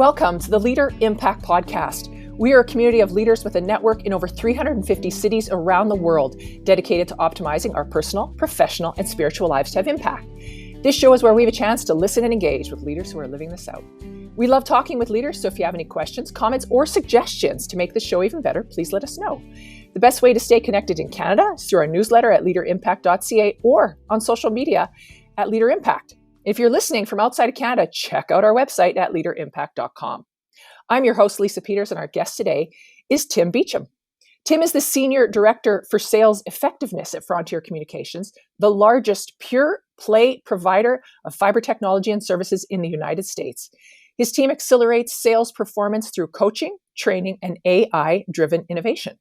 Welcome to the Leader Impact Podcast. We are a community of leaders with a network in over 350 cities around the world dedicated to optimizing our personal, professional, and spiritual lives to have impact. This show is where we have a chance to listen and engage with leaders who are living this out. We love talking with leaders, so if you have any questions, comments, or suggestions to make the show even better, please let us know. The best way to stay connected in Canada is through our newsletter at leaderimpact.ca or on social media at LeaderImpact. If you're listening from outside of Canada, check out our website at leaderimpact.com. I'm your host, Lisa Peters, and our guest today is Tim Beauchamp. Tim is the Senior Director for Sales Effectiveness at Frontier Communications, the largest pure-play provider of fiber technology and services in the United States. His team accelerates sales performance through coaching, training, and AI-driven innovation.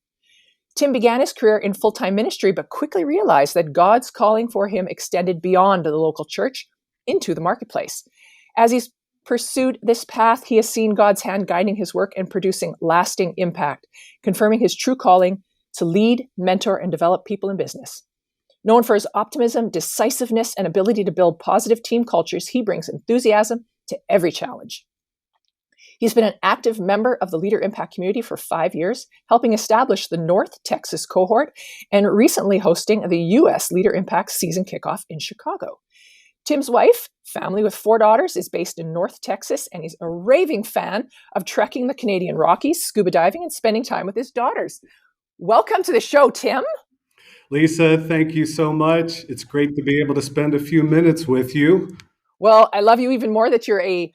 Tim began his career in full-time ministry, but quickly realized that God's calling for him extended beyond the local church into the marketplace. As he's pursued this path, he has seen God's hand guiding his work and producing lasting impact, confirming his true calling to lead, mentor, and develop people in business. Known for his optimism, decisiveness, and ability to build positive team cultures, he brings enthusiasm to every challenge. He's been an active member of the Leader Impact community for 5 years, helping establish the North Texas cohort and recently hosting the U.S. Leader Impact season kickoff in Chicago. Tim's wife, family with 4 daughters, is based in North Texas, and he's a raving fan of trekking the Canadian Rockies, scuba diving, and spending time with his daughters. Welcome to the show, Tim. Lisa, thank you so much. It's great to be able to spend a few minutes with you. Well, I love you even more that you're a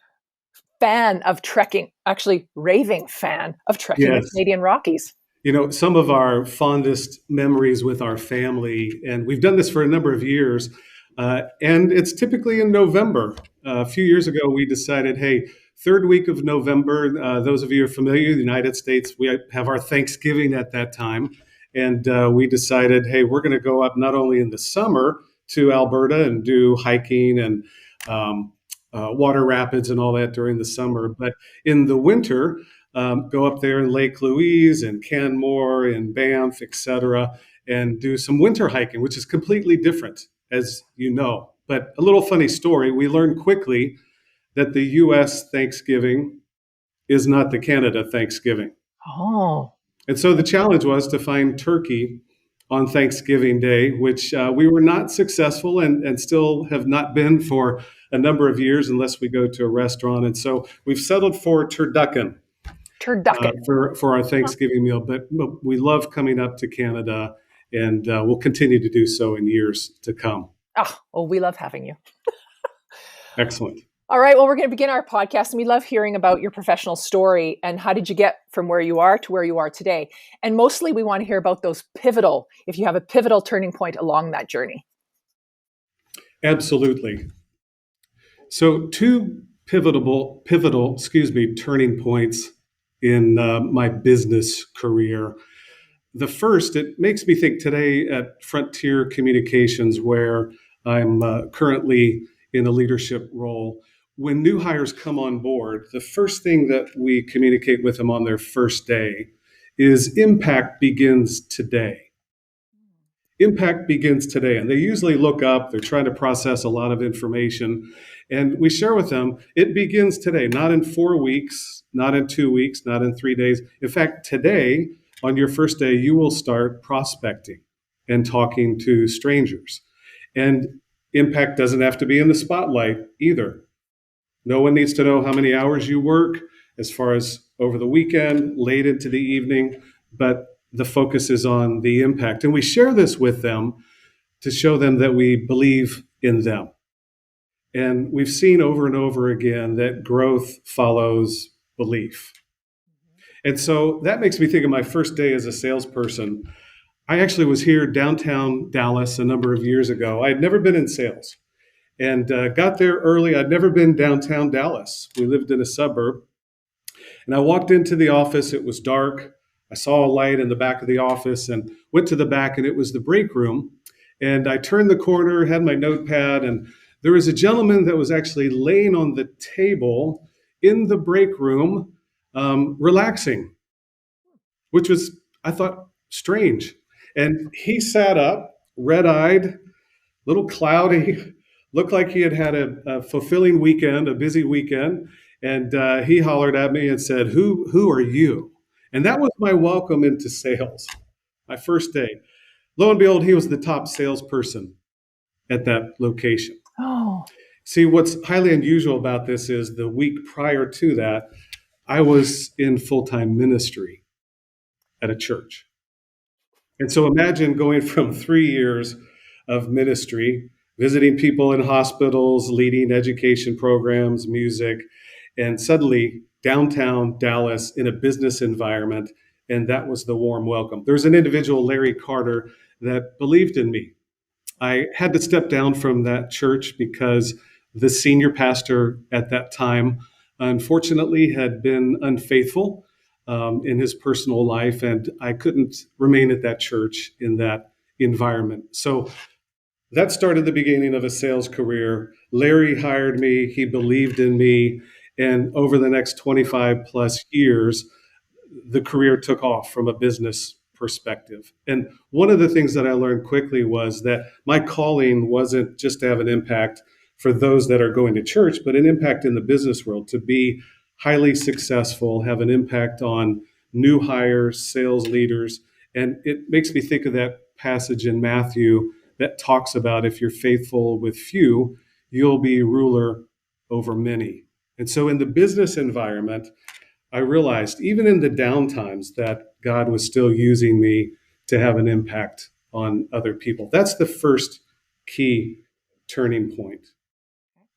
fan of trekking, actually raving fan of trekking the Canadian Rockies. You know, some of our fondest memories with our family, and we've done this for a number of years, and it's typically in November. A few years ago, we decided, hey, third week of November, those of you who are familiar, the United States, we have our Thanksgiving at that time. And we decided, hey, we're going to go up not only in the summer to Alberta and do hiking and water rapids and all that during the summer, but in the winter, go up there in Lake Louise and Canmore and Banff, et cetera, and do some winter hiking, which is completely different, as you know. But a little funny story, we learned quickly that the U.S. Thanksgiving is not the Canada Thanksgiving. Oh. And so the challenge was to find turkey on Thanksgiving Day, which we were not successful and still have not been for a number of years unless we go to a restaurant. And so we've settled for turducken. For our Thanksgiving meal. But we love coming up to Canada, and we'll continue to do so in years to come. Oh, well, we love having you. Excellent. All right. Well, we're going to begin our podcast, and we love hearing about your professional story and how did you get from where you are to where you are today. And mostly we want to hear about those if you have a pivotal turning point along that journey. Absolutely. So 2 pivotal, turning points in my business career. The first, it makes me think today at Frontier Communications, where I'm currently in a leadership role. When new hires come on board, the first thing that we communicate with them on their first day is impact begins today. Impact begins today. And they usually look up, they're trying to process a lot of information. And we share with them, it begins today, not in 4 weeks, not in 2 weeks, not in 3 days. In fact, today, on your first day, you will start prospecting and talking to strangers. And impact doesn't have to be in the spotlight either. No one needs to know how many hours you work as far as over the weekend, late into the evening, but the focus is on the impact. And we share this with them to show them that we believe in them. And we've seen over and over again that growth follows belief. And so that makes me think of my first day as a salesperson. I actually was here downtown Dallas a number of years ago. I had never been in sales and got there early. I'd never been downtown Dallas. We lived in a suburb. And I walked into the office. It was dark. I saw a light in the back of the office and went to the back, and it was the break room. And I turned the corner, had my notepad, and there was a gentleman that was actually laying on the table in the break room, relaxing, which was, I thought, strange. And he sat up, red-eyed, little cloudy, looked like he had had a fulfilling weekend, a busy weekend. And he hollered at me and said, who are you? And that was my welcome into sales, my first day. Lo and behold, he was the top salesperson at that location. Oh, See, what's highly unusual about this is the week prior to that, I was in full-time ministry at a church. And so imagine going from 3 years of ministry, visiting people in hospitals, leading education programs, music, and suddenly downtown Dallas in a business environment. And that was the warm welcome. There's an individual, Larry Carter, that believed in me. I had to step down from that church because the senior pastor at that time, unfortunately, had been unfaithful in his personal life, and I couldn't remain at that church in that environment. So that started the beginning of a sales career. Larry hired me, he believed in me, and over the next 25 plus years, the career took off from a business perspective. And one of the things that I learned quickly was that my calling wasn't just to have an impact for those that are going to church, but an impact in the business world, to be highly successful, have an impact on new hires, sales leaders. And it makes me think of that passage in Matthew that talks about if you're faithful with few, you'll be ruler over many. And so in the business environment, I realized even in the downtimes that God was still using me to have an impact on other people. That's the first key turning point.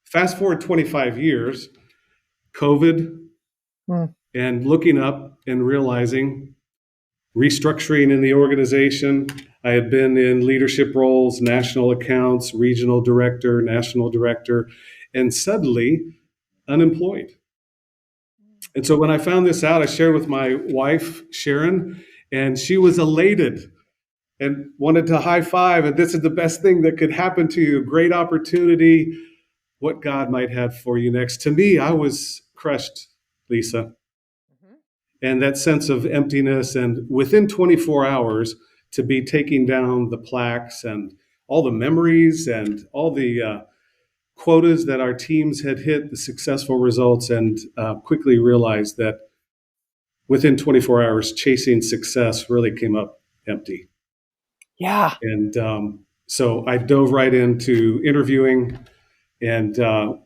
Fast forward 25 years, COVID, and looking up and realizing restructuring in the organization. I had been in leadership roles, national accounts, regional director, national director, and suddenly unemployed. And so when I found this out, I shared with my wife, Sharon, and she was elated and wanted to high five. And this is the best thing that could happen to you. Great opportunity. What God might have for you next. To me, I was crushed, Lisa. And that sense of emptiness. And within 24 hours, to be taking down the plaques and all the memories and all the quotas that our teams had hit, the successful results, and quickly realized that within 24 hours, chasing success really came up empty. yeah. And so I dove right into interviewing, and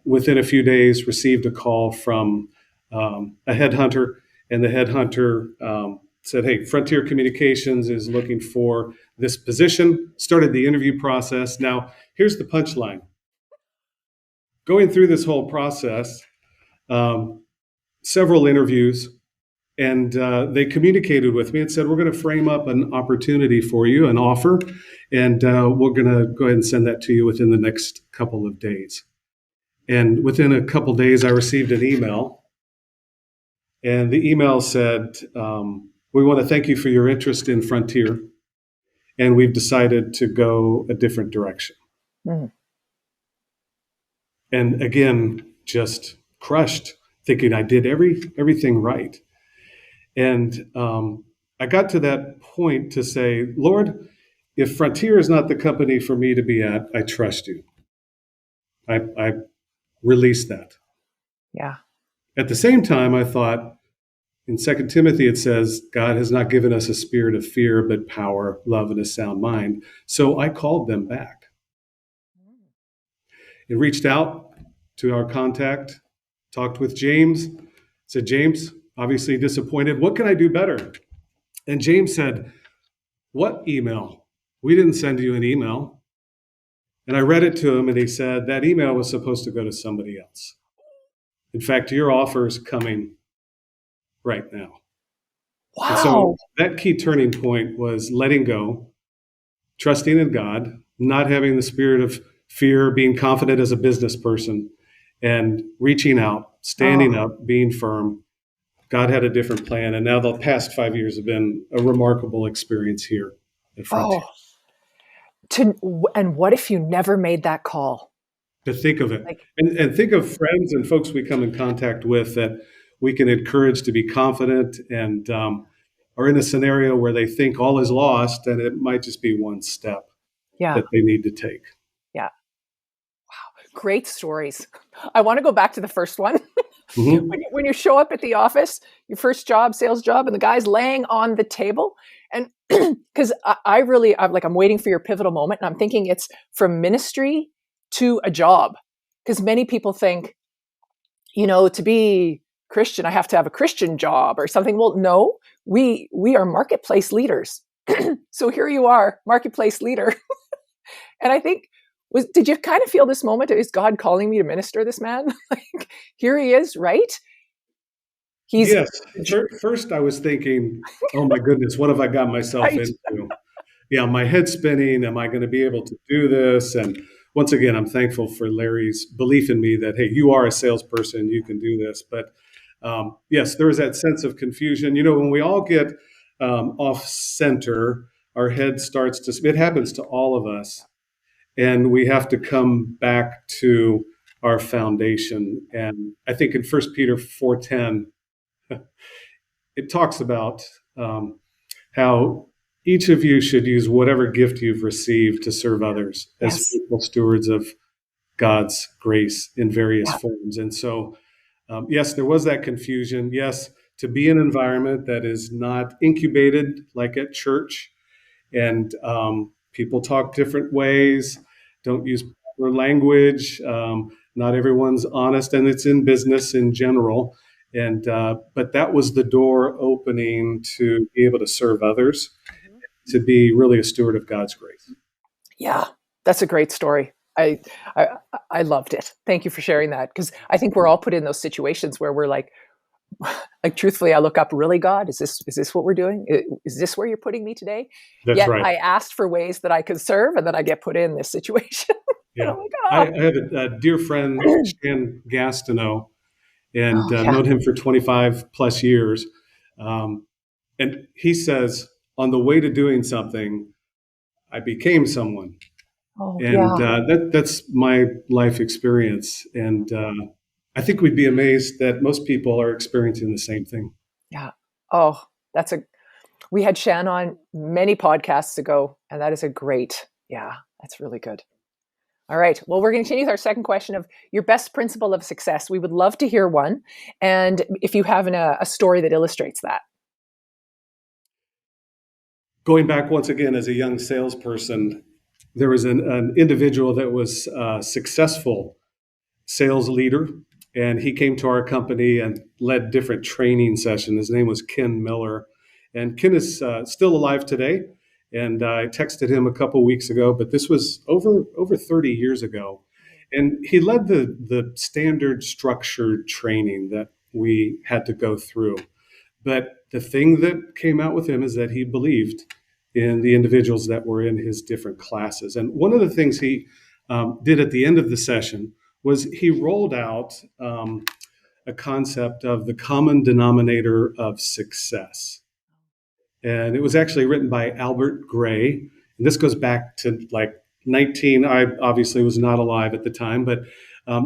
within a few days, received a call from a headhunter, and the headhunter said, "Hey, Frontier Communications is looking for this position." Started the interview process. Now, here's the punchline. Going through this whole process, several interviews, and they communicated with me and said, "We're going to frame up an opportunity for you, an offer, and we're going to go ahead and send that to you within the next couple of days." And within a couple of days, I received an email, and the email said, "We want to thank you for your interest in Frontier, and we've decided to go a different direction." And again, just crushed, thinking I did everything right. And I got to that point to say, "Lord, if Frontier is not the company for me to be at, I trust you." I released that. Yeah. At the same time, I thought in 2 Timothy, it says, God has not given us a spirit of fear, but power, love, and a sound mind. So I called them back and reached out to our contact, talked with James, said, "James, obviously disappointed. What can I do better?" And James said, "What email? We didn't send you an email." And I read it to him, and he said, "That email was supposed to go to somebody else. In fact, your offer is coming right now." Wow. And so that key turning point was letting go, trusting in God, not having the spirit of fear, being confident as a business person, and reaching out, standing up, being firm. God had a different plan. And now the past 5 years have been a remarkable experience here at Frontier. And what if you never made that call? To think of it. And think of friends and folks we come in contact with that we can encourage to be confident and are in a scenario where they think all is lost, and it might just be one step that they need to take. Yeah. Wow. Great stories. I want to go back to the first one. Mhm. When you show up at the office, your first job, sales job, and the guy's laying on the table, and because I'm waiting for your pivotal moment, and I'm thinking it's from ministry to a job, because many people think, to be Christian, I have to have a Christian job or something. Well, no, we are marketplace leaders. So here you are, marketplace leader. And I think, did you kind of feel this moment? Is God calling me to minister this man? Like, here he is, right? He's Yes. First, I was thinking, oh my goodness, what have I got myself right. into? Yeah, my head's spinning. Am I going to be able to do this? And once again, I'm thankful for Larry's belief in me that, hey, you are a salesperson, you can do this. But yes, there was that sense of confusion. When we all get off center, our head starts to, it happens to all of us. And we have to come back to our foundation. And I think in First Peter 4:10, it talks about how each of you should use whatever gift you've received to serve others as Yes. faithful stewards of God's grace in various Yeah. forms. And so, yes, there was that confusion. Yes, to be in an environment that is not incubated like at church, and people talk different ways, don't use proper language. Not everyone's honest, and it's in business in general. And but that was the door opening to be able to serve others, to be really a steward of God's grace. Yeah, that's a great story. I I loved it. Thank you for sharing that, because I think we're all put in those situations where we're like truthfully, I look up, really, God, is this what we're doing? Is this where you're putting me today? That's Yet right. I asked for ways that I could serve, and then I get put in this situation. And Yeah. I'm like, I have a dear friend, Shan Gastineau, and oh yeah, known him for 25 plus years. Um, and he says, on the way to doing something, I became someone. oh And yeah, that's my life experience. And I think we'd be amazed that most people are experiencing the same thing. yeah. Oh, we had Shan on many podcasts ago, and that is a great, yeah, that's really good. All right. Well, we're going to continue with our second question of your best principle of success. We would love to hear one. And if you have a story that illustrates that. Going back once again as a young salesperson, there was an individual that was a successful sales leader, and he came to our company and led different training sessions. His name was Ken Miller, and Ken is still alive today. And I texted him a couple weeks ago, but this was over 30 years ago. And he led the standard structured training that we had to go through. But the thing that came out with him is that he believed in the individuals that were in his different classes. And one of the things he did at the end of the session was he rolled out a concept of the common denominator of success. And it was actually written by Albert Gray. And this goes back to like 19, I obviously was not alive at the time, but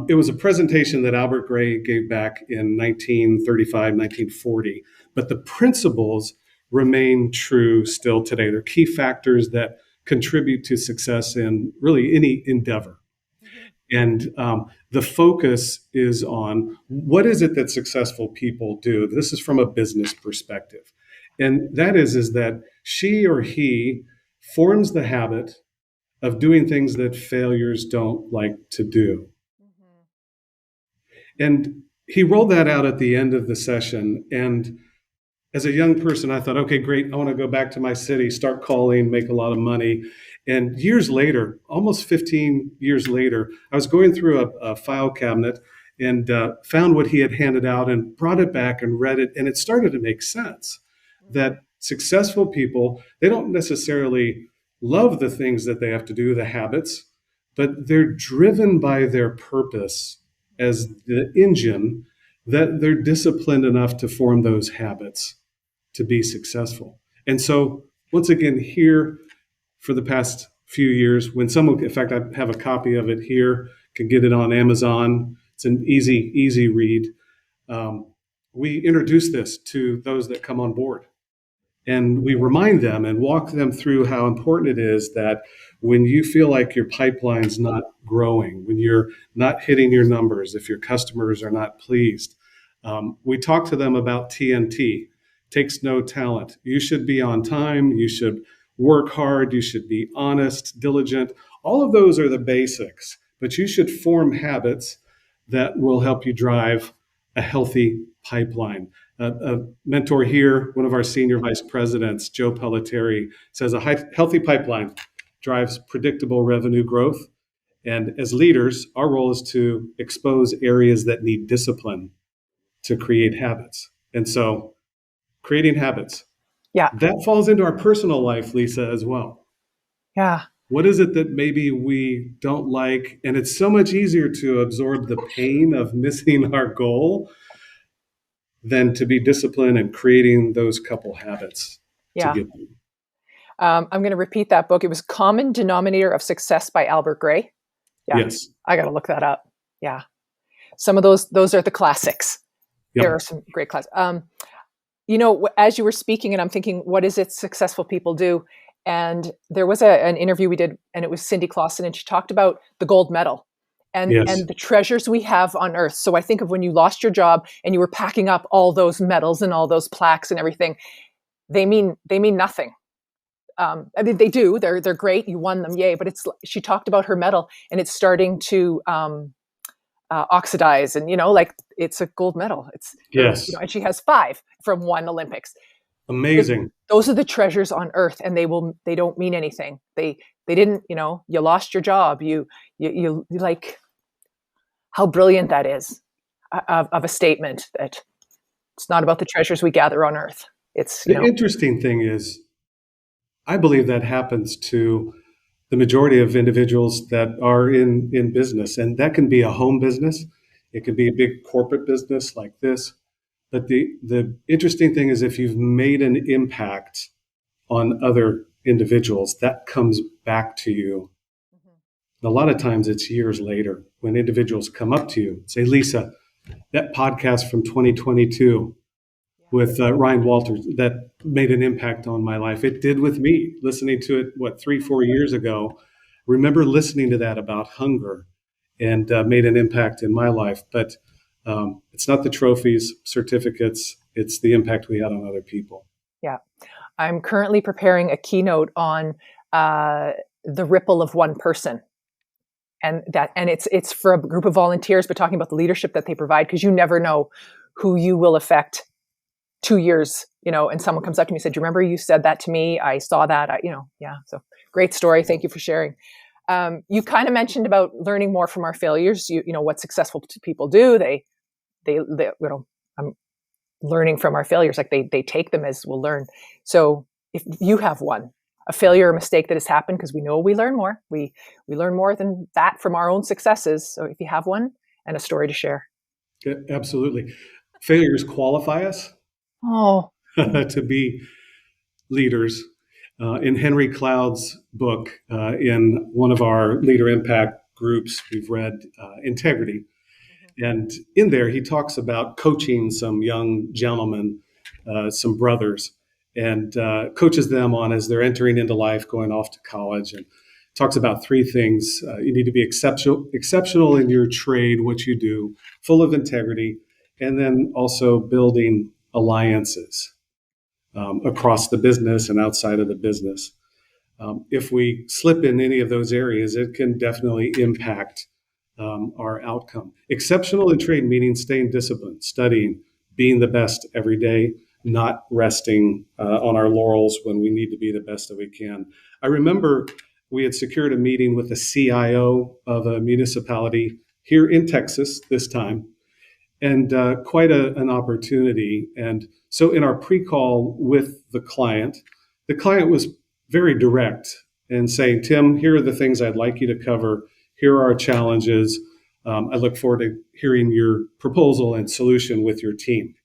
it was a presentation that Albert Gray gave back in 1935, 1940. But the principles remain true still today. They're key factors that contribute to success in really any endeavor. And the focus is on what is it that successful people do? This is from a business perspective. And that is that she or he forms the habit of doing things that failures don't like to do. And he rolled that out at the end of the session. And as a young person, I thought, okay, great. I want to go back to my city, start calling, make a lot of money. And years later, almost 15 years later, I was going through a file cabinet and found what he had handed out and brought it back and read it. And it started to make sense that successful people, they don't necessarily love the things that they have to do, the habits, but they're driven by their purpose as the engine, that they're disciplined enough to form those habits to be successful. And so, once again, here for the past few years, when someone, in fact, I have a copy of it here, can get it on Amazon. It's an easy read. We introduce this to those that come on board. And we remind them and walk them through how important it is that when you feel like your pipeline's not growing, when you're not hitting your numbers, if your customers are not pleased, We talk to them about TNT, takes no talent. You should be on time. You should work hard. You should be honest, diligent. All of those are the basics, but you should form habits that will help you drive a healthy pipeline. A mentor here, one of our senior vice presidents, Joe Pelletieri, says healthy pipeline drives predictable revenue growth. And as leaders, our role is to expose areas that need discipline to create habits. And so creating habits, Yeah. that falls into our personal life, Lisa, as well. Yeah. What is it that maybe we don't like? And it's so much easier to absorb the pain of missing our goal than to be disciplined and creating those couple habits to get there. I'm going to repeat that book. It was Common Denominator of Success by Albert Gray. Yeah. Yes. I got to look that up. Yeah. Some of those are the classics. Yep. There are some great classics. As you were speaking, and I'm thinking, what is it successful people do? And there was an interview we did, and it was Cindy Clausen, and she talked about the gold medal and the treasures we have on earth. So I think of when you lost your job and you were packing up all those medals and all those plaques and everything. They mean nothing. I mean, they do. They're great. You won them, yay! But she talked about her medal, and it's starting to oxidize, and it's a gold medal. It's yes, and she has 5 from one Olympics. Amazing. Those are the treasures on earth, and they don't mean anything. They didn't. You lost your job. You like how brilliant that is of a statement that it's not about the treasures we gather on earth. It's the interesting thing is, I believe that happens to the majority of individuals that are in business. And that can be a home business. It could be a big corporate business like this. But the interesting thing is, if you've made an impact on other individuals, that comes back to you. Mm-hmm. A lot of times it's years later when individuals come up to you and say, Lisa, that podcast from 2022 with Ryan Walters, that made an impact on my life. It did with me, listening to it, 3-4 years ago. Remember listening to that about hunger, and made an impact in my life. But it's not the trophies, certificates, it's the impact we had on other people. Yeah. I'm currently preparing a keynote on the ripple of one person. And it's for a group of volunteers, but talking about the leadership that they provide, because you never know who you will affect 2 years, and someone comes up to me and said, do you remember you said that to me? I saw that, so great story. Thank you for sharing. You kind of mentioned about learning more from our failures. What successful people do. They I'm learning from our failures. Like they take them as we'll learn. So if you have a failure or mistake that has happened, because we know we learn more, we learn more than that from our own successes. So if you have one and a story to share. Yeah, absolutely. Failures qualify us to be leaders. In Henry Cloud's book, in one of our LeaderImpact groups, we've read Integrity. And in there, he talks about coaching some young gentlemen, some brothers, and coaches them on as they're entering into life, going off to college, and talks about 3 things. You need to be exceptional in your trade, what you do, full of integrity, and then also building alliances across the business and outside of the business. If we slip in any of those areas, it can definitely impact our outcome. Exceptional in trade, meaning staying disciplined, studying, being the best every day, not resting on our laurels when we need to be the best that we can. I remember we had secured a meeting with the CIO of a municipality here in Texas this time, and quite an opportunity. And so in our pre-call with the client was very direct and saying, Tim, here are the things I'd like you to cover. Here are our challenges. I look forward to hearing your proposal and solution with your team.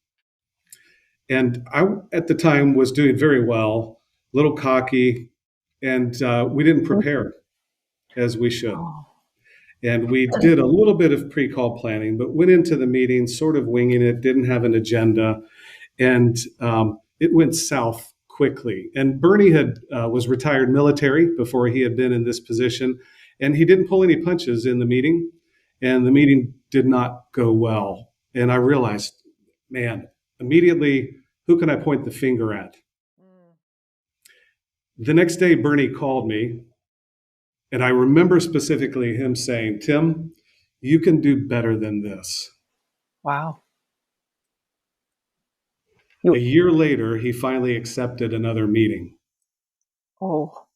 And I, at the time, was doing very well, a little cocky, and we didn't prepare as we should. And we did a little bit of pre-call planning, but went into the meeting sort of winging it, didn't have an agenda, and it went south quickly. And Bernie was retired military before he had been in this position, and he didn't pull any punches in the meeting, and the meeting did not go well. And I realized man, immediately, who can I point the finger at? The next day, Bernie called me, and I remember specifically him saying, Tim, you can do better than this. Wow. A year later, he finally accepted another meeting. Oh.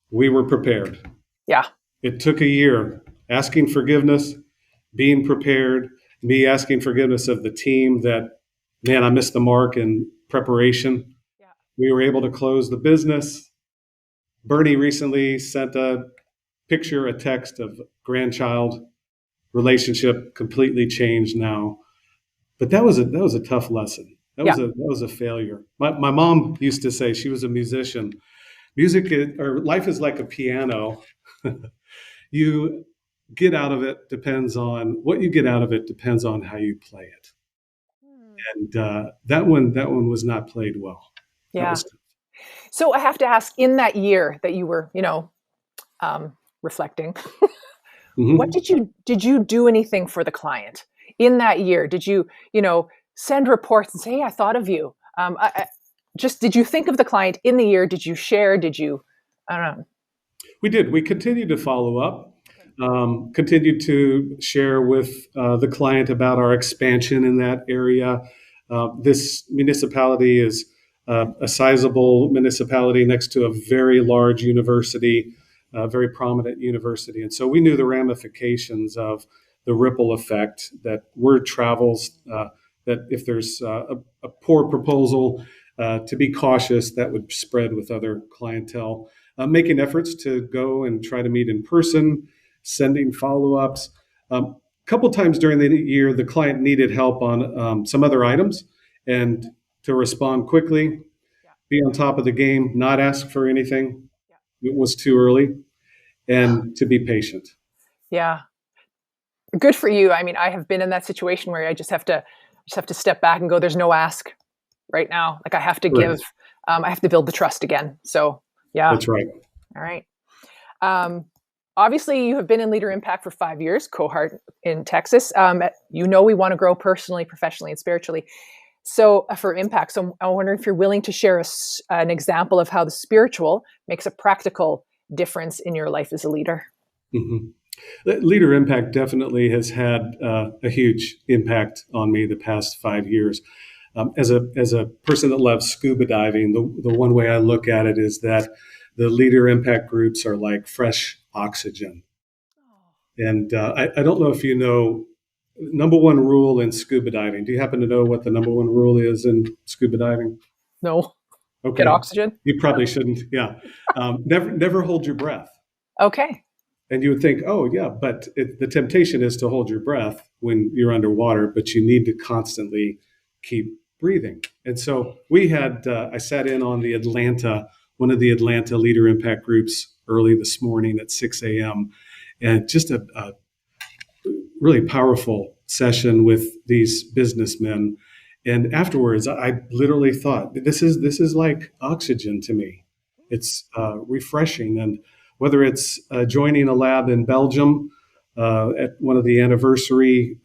We were prepared. Yeah. It took a year asking forgiveness, being prepared, me asking forgiveness of the team that, man, I missed the mark in preparation. Yeah. We were able to close the business. Bernie recently sent a picture, a text of grandchild, relationship completely changed now. But that was a tough lesson. That was a failure. My mom used to say, she was a musician. Life is like a piano. You get out of it depends on what you get out of it depends on how you play it. And that one was not played well. Yeah. So I have to ask, in that year that you were, reflecting, what did you do anything for the client in that year? Did you, send reports and say, hey, I thought of you? Did you think of the client in the year? Did you share? I don't know. We did. We continued to follow up, continued to share with the client about our expansion in that area. This municipality is a sizable municipality next to a very large university, a very prominent university. And so we knew the ramifications of the ripple effect, that word travels, that if there's a poor proposal, to be cautious, that would spread with other clientele. Making efforts to go and try to meet in person, sending follow-ups. A couple times during the year, the client needed help on some other items, and to respond quickly, be on top of the game, not ask for anything. It was too early, and to be patient. Yeah. Good for you. I mean, I have been in that situation where I just have to step back and go, there's no ask right now. Like I have to give, I have to build the trust again. So yeah. That's right. All right. Obviously you have been in LeaderImpact for 5 years, cohort in Texas. We want to grow personally, professionally, and spiritually. So for impact. So I wonder if you're willing to share an example of how the spiritual makes a practical difference in your life as a leader. Mm-hmm. LeaderImpact definitely has had a huge impact on me the past 5 years. As a person that loves scuba diving, the one way I look at it is that the LeaderImpact groups are like fresh oxygen. And I don't know if you know, number one rule in scuba diving. Do you happen to know what the number one rule is in scuba diving? No. Okay. Get oxygen? You probably shouldn't. Yeah. Never hold your breath. Okay. And you would think, oh, yeah, but the temptation is to hold your breath when you're underwater, but you need to constantly keep breathing. And so I sat in on one of the Atlanta LeaderImpact groups early this morning at 6 a.m. And just a really powerful session with these businessmen. And afterwards, I literally thought, this is like oxygen to me. It's refreshing. And whether it's joining a lab in Belgium at one of the anniversary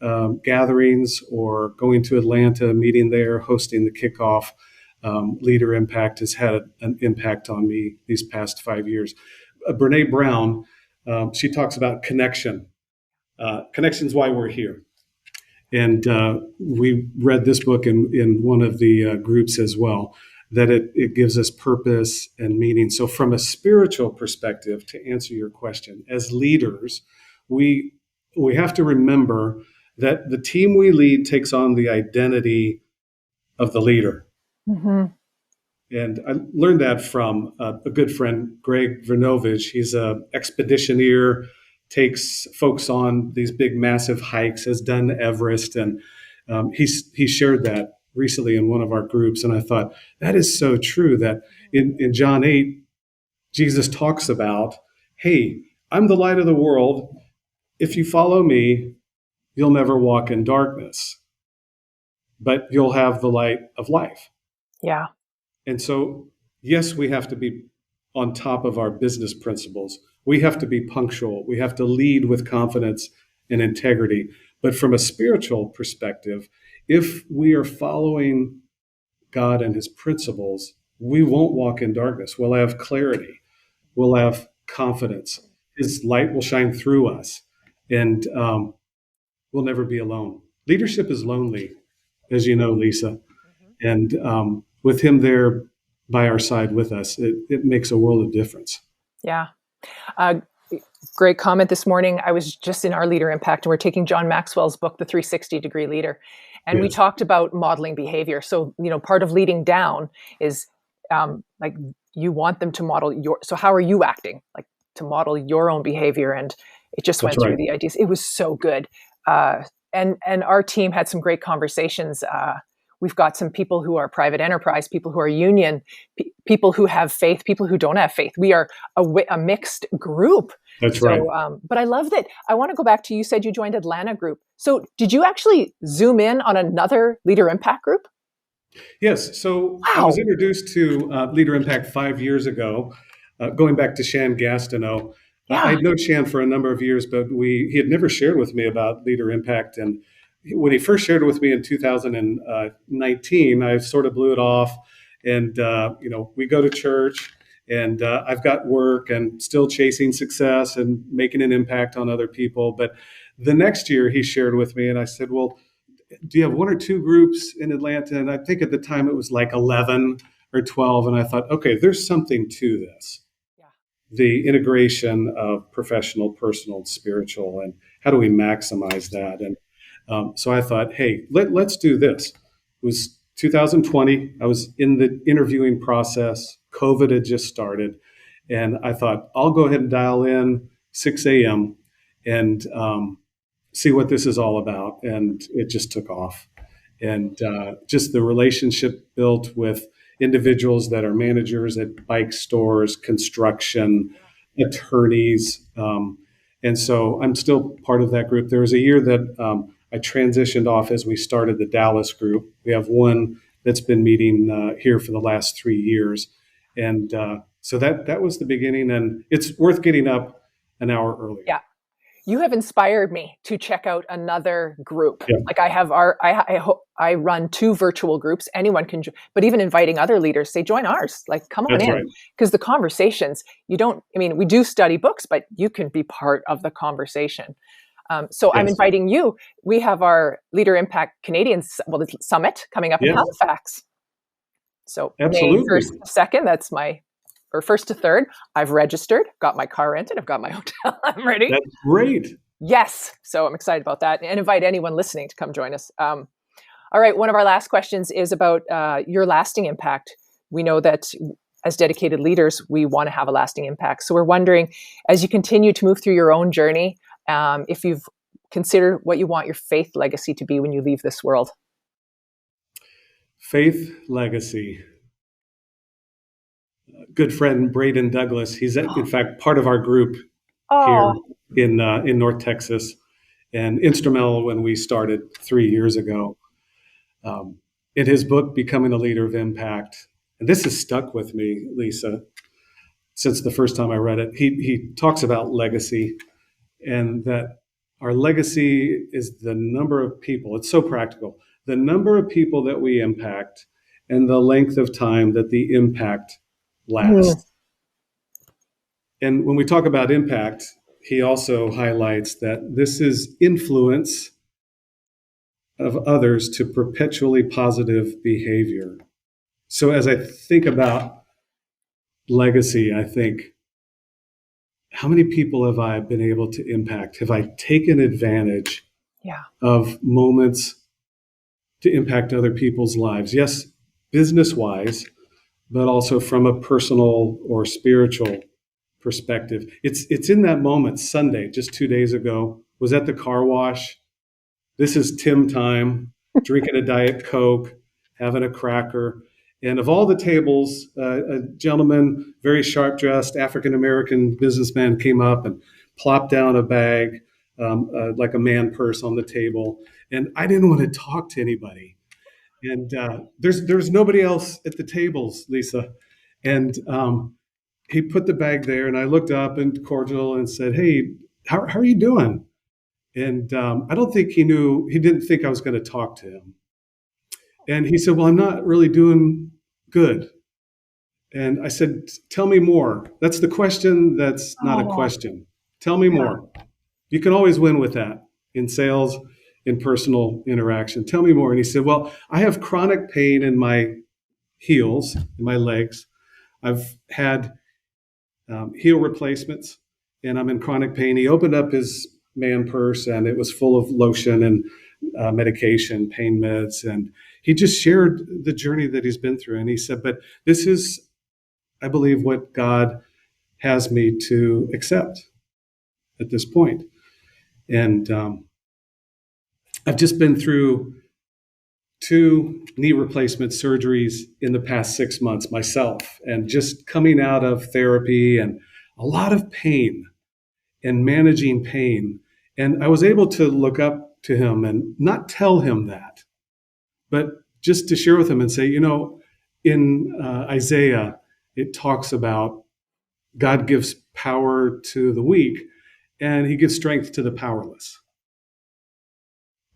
gatherings, or going to Atlanta, meeting there, hosting the kickoff, LeaderImpact has had an impact on me these past 5 years. Brene Brown, she talks about connection. Connection's why we're here. And we read this book in one of the groups as well, that it gives us purpose and meaning. So from a spiritual perspective, to answer your question, as leaders, we have to remember that the team we lead takes on the identity of the leader. Mm-hmm. And I learned that from a good friend, Greg Vernovich. He's an expeditioneer, takes folks on these big, massive hikes, has done Everest. And he shared that recently in one of our groups. And I thought, that is so true, that in John 8, Jesus talks about, hey, I'm the light of the world. If you follow me, you'll never walk in darkness, but you'll have the light of life. Yeah. And so, yes, we have to be on top of our business principles. We have to be punctual. We have to lead with confidence and integrity. But from a spiritual perspective, if we are following God and his principles, we won't walk in darkness. We'll have clarity. We'll have confidence. His light will shine through us, and we'll never be alone. Leadership is lonely, as you know, Lisa. And with him there by our side with us, it makes a world of difference. Yeah. Great comment this morning. I was just in our Leader Impact, and we're taking John Maxwell's book, The 360-Degree Leader. And we talked about modeling behavior. So, part of leading down is like you want them to model so how are you acting? Like to model your own behavior. And it just went through the ideas. It was so good. And our team had some great conversations. We've got some people who are private enterprise, people who are union, people who have faith, people who don't have faith. We are a mixed group. That's right. But I love that. I want to go back to, you said you joined Atlanta group. So did you actually zoom in on another Leader Impact group? Yes. So I was introduced to Leader Impact 5 years ago, going back to Shan Gastineau. I'd known Shan for a number of years, but he had never shared with me about Leader Impact. And when he first shared it with me in 2019, I sort of blew it off. And, we go to church, and I've got work and still chasing success and making an impact on other people. But the next year he shared with me, and I said, well, do you have one or two groups in Atlanta? And I think at the time it was like 11 or 12. And I thought, okay, there's something to this. The integration of professional, personal, and spiritual, and how do we maximize that? And so I thought, hey, let's do this. It was 2020. I was in the interviewing process. COVID had just started. And I thought, I'll go ahead and dial in 6 a.m. and see what this is all about. And it just took off. And just the relationship built with individuals that are managers at bike stores, construction, attorneys. And so I'm still part of that group. There was a year that I transitioned off as we started the Dallas group. We have one that's been meeting here for the last 3 years. And so that was the beginning. And it's worth getting up an hour earlier. Yeah. You have inspired me to check out another group. Yeah. Like I have I run 2 virtual groups. Anyone can, but even inviting other leaders, say, join ours, like come on in. Because the conversations, we do study books, but you can be part of the conversation. So I'm inviting you. We have our Leader Impact Canadians, the summit coming up in Halifax. So May 1st to 2nd, that's or 1st to 3rd, I've registered, got my car rented, I've got my hotel, I'm ready. That's great. Yes. So I'm excited about that, and invite anyone listening to come join us. All right. One of our last questions is about your lasting impact. We know that as dedicated leaders, we want to have a lasting impact. So we're wondering, as you continue to move through your own journey, if you've considered what you want your faith legacy to be when you leave this world. Faith legacy. Good friend Braden Douglas. He's in fact part of our group here in North Texas, and instrumental when we started 3 years ago. In his book, Becoming a Leader of Impact, and this has stuck with me, Lisa, since the first time I read it. He talks about legacy, and that our legacy is the number of people. It's so practical. The number of people that we impact and the length of time that the impact lasts. And when we talk about impact, he also highlights that this is influence of others to perpetually positive behavior. So as I think about legacy, I think, how many people have I been able to impact? Have I taken advantage of moments to impact other people's lives? Yes, business-wise, but also from a personal or spiritual perspective. It's in that moment. Sunday, just 2 days ago, was at the car wash. This is Tim time, drinking a Diet Coke, having a cracker. And of all the tables, a gentleman, very sharp dressed, African-American businessman came up and plopped down a bag, like a man purse on the table. And I didn't want to talk to anybody. And there's nobody else at the tables, Lisa. And he put the bag there, and I looked up and cordial and said, "Hey, how are you doing?" And I don't think he didn't think I was going to talk to him. And he said, well, I'm not really doing good. And I said, tell me more. That's the question. That's not a Oh, question. Tell me yeah. more. You can always win with that in sales, in personal interaction. Tell me more. And he said, well, I have chronic pain in my heels, in my legs. I've had heel replacements, and I'm in chronic pain. He opened up his man purse, and it was full of lotion and medication, pain meds. And he just shared the journey that he's been through. And he said, but this is, I believe, what God has me to accept at this point. And I've just been through 2 knee replacement surgeries in the past 6 months myself, and just coming out of therapy and a lot of pain and managing pain. And I was able to look up to him and not tell him that, but just to share with him and say, in Isaiah, it talks about God gives power to the weak and he gives strength to the powerless.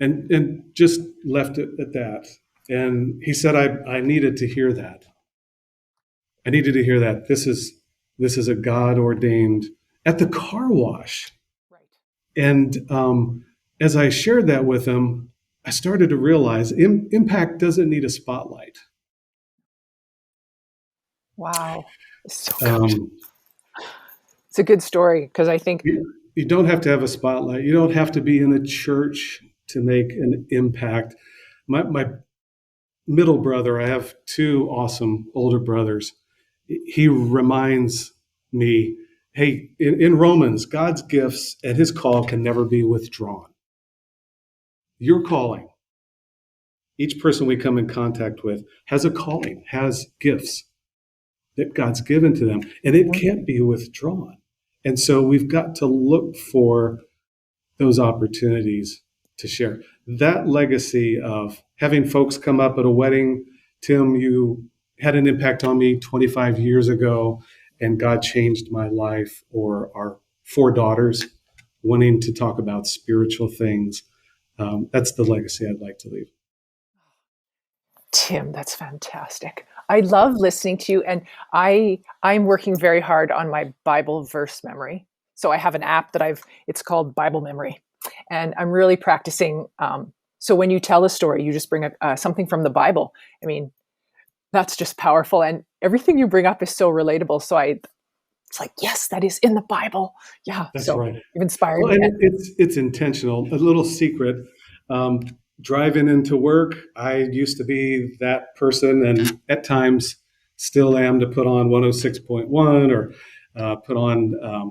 And just left it at that. And he said, I needed to hear that. I needed to hear that. This is a God ordained at the car wash. Right. And as I shared that with him, I started to realize impact doesn't need a spotlight. Wow. It's so good. Um, It's a good story because I think, you don't have to have a spotlight. You don't have to be in a church to make an impact. My middle brother, I have 2 awesome older brothers. He reminds me, hey, in Romans, God's gifts and his call can never be withdrawn. Your calling, each person we come in contact with has a calling, has gifts that God's given to them, and it can't be withdrawn. And so we've got to look for those opportunities to share. That legacy of having folks come up at a wedding, Tim, you had an impact on me 25 years ago, and God changed my life, or our 4 daughters wanting to talk about spiritual things. That's the legacy I'd like to leave. Tim, that's fantastic. I love listening to you, and I'm working very hard on my Bible verse memory. So I have an app it's called Bible Memory, and I'm really practicing. So when you tell a story, you just bring up something from the Bible. I mean, that's just powerful, and everything you bring up is so relatable. So it's like, yes, that is in the Bible. Yeah, That's so right. you've inspired Well, me. and it's intentional. A little secret. Driving into work, I used to be that person, and at times still am, to put on 106.1 or put on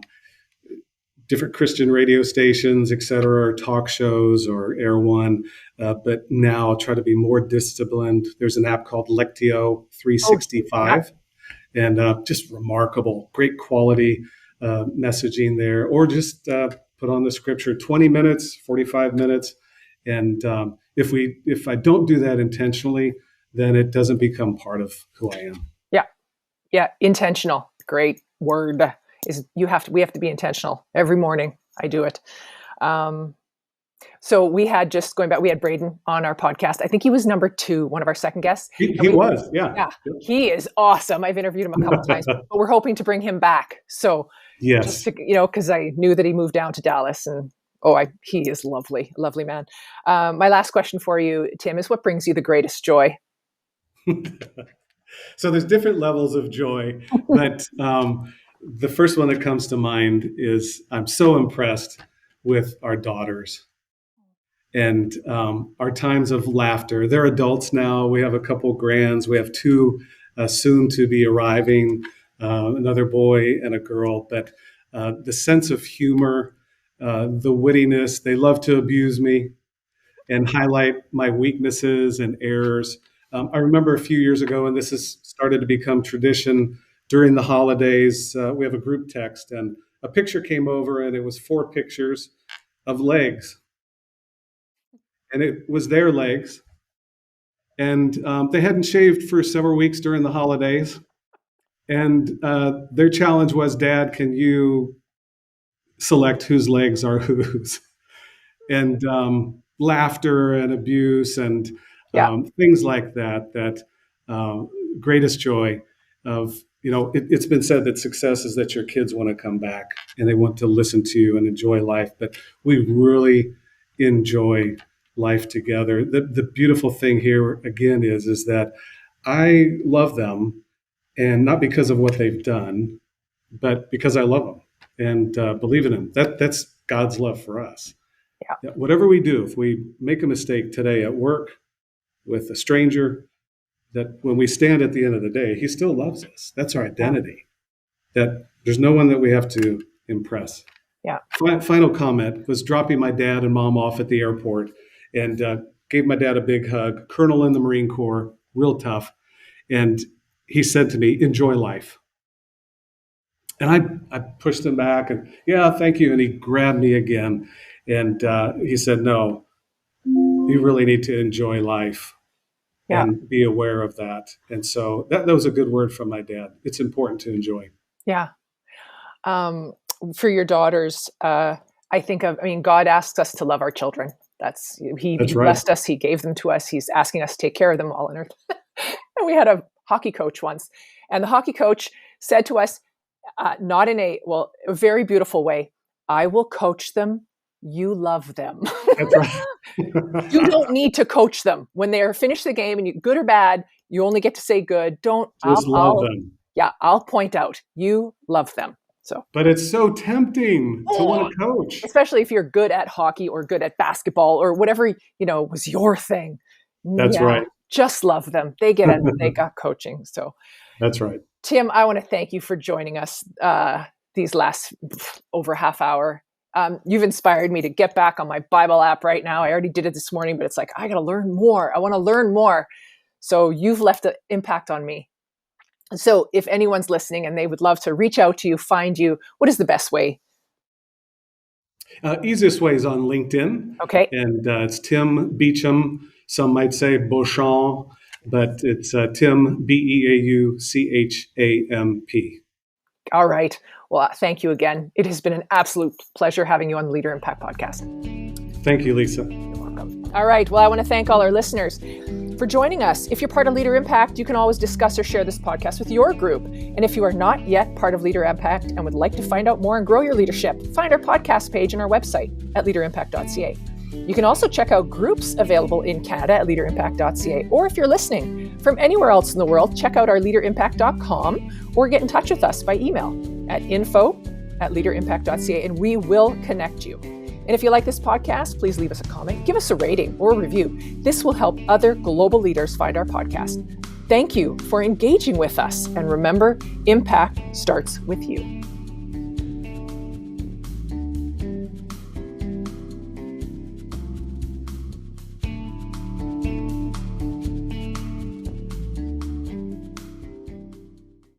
different Christian radio stations, et cetera, or talk shows or Air One. But now I'll try to be more disciplined. There's an app called Lectio Oh, 365, and just remarkable, great quality messaging there. Or just put on the scripture, 20 minutes, 45 minutes. And if I don't do that intentionally, then it doesn't become part of who I am. yeah, intentional. Great word. We have to be intentional every morning. I do it. So we had, just going back, we had Braden on our podcast. I think he was number 2, one of our second guests. He was, yeah. Yeah, he is awesome. I've interviewed him a couple times, but we're hoping to bring him back. So Yes. just to, because I knew that he moved down to Dallas, and he is lovely, lovely man. My last question for you, Tim, is what brings you the greatest joy? So there's different levels of joy, but the first one that comes to mind is I'm so impressed with our daughters and our times of laughter. They're adults now. We have a couple grands. We have 2 soon to be arriving, another boy and a girl. But the sense of humor, the wittiness, they love to abuse me and highlight my weaknesses and errors. I remember a few years ago, and this has started to become tradition during the holidays, we have a group text, and a picture came over, and it was 4 pictures of legs. And it was their legs. And they hadn't shaved for several weeks during the holidays. And their challenge was, Dad, can you select whose legs are whose? and laughter and abuse and things like that. Greatest joy of, it's been said that success is that your kids want to come back and they want to listen to you and enjoy life. But we really enjoy life together. The beautiful thing here again is that I love them, and not because of what they've done, but because I love them and believe in them. That's God's love for us. Yeah. Whatever we do, if we make a mistake today at work with a stranger, that when we stand at the end of the day, he still loves us. That's our identity. That there's no one that we have to impress. Yeah. Final comment was dropping my dad and mom off at the airport, and gave my dad a big hug. Colonel in the Marine Corps, real tough. And he said to me, "Enjoy life." And I pushed him back and, "Yeah, thank you." And he grabbed me again. And he said, "No, you really need to enjoy life and be aware of that." And so that was a good word from my dad. It's important to enjoy. Yeah. For your daughters, God asks us to love our children. He right. blessed us. He gave them to us. He's asking us to take care of them all on earth. And we had a hockey coach once, and the hockey coach said to us, not in a very beautiful way, "I will coach them. You love them." That's right. You don't need to coach them. When they're finished the game, and good or bad, you only get to say good. Love them. Yeah, I'll point out, you love them. So, but it's so tempting to want to coach, especially if you're good at hockey or good at basketball or whatever was your thing. That's right. Just love them. They get it. They got coaching. So that's right. Tim, I want to thank you for joining us these last over half hour. You've inspired me to get back on my Bible app right now. I already did it this morning, but it's like, I got to learn more. I want to learn more. So you've left an impact on me. So if anyone's listening and they would love to reach out to you, find you, what is the best way? Easiest way is on LinkedIn. Okay. And it's Tim Beauchamp. Some might say Beauchamp, but it's Tim, Beauchamp. All right. Well, thank you again. It has been an absolute pleasure having you on the Leader Impact podcast. Thank you, Lisa. You're welcome. All right. Well, I want to thank all our listeners for joining us. If you're part of Leader Impact, you can always discuss or share this podcast with your group. And if you are not yet part of Leader Impact and would like to find out more and grow your leadership, find our podcast page on our website at leaderimpact.ca. You can also check out groups available in Canada at leaderimpact.ca. Or if you're listening from anywhere else in the world, check out our leaderimpact.com or get in touch with us by email at info@leaderimpact.ca, and we will connect you. And if you like this podcast, please leave us a comment, give us a rating or a review. This will help other global leaders find our podcast. Thank you for engaging with us. And remember, impact starts with you.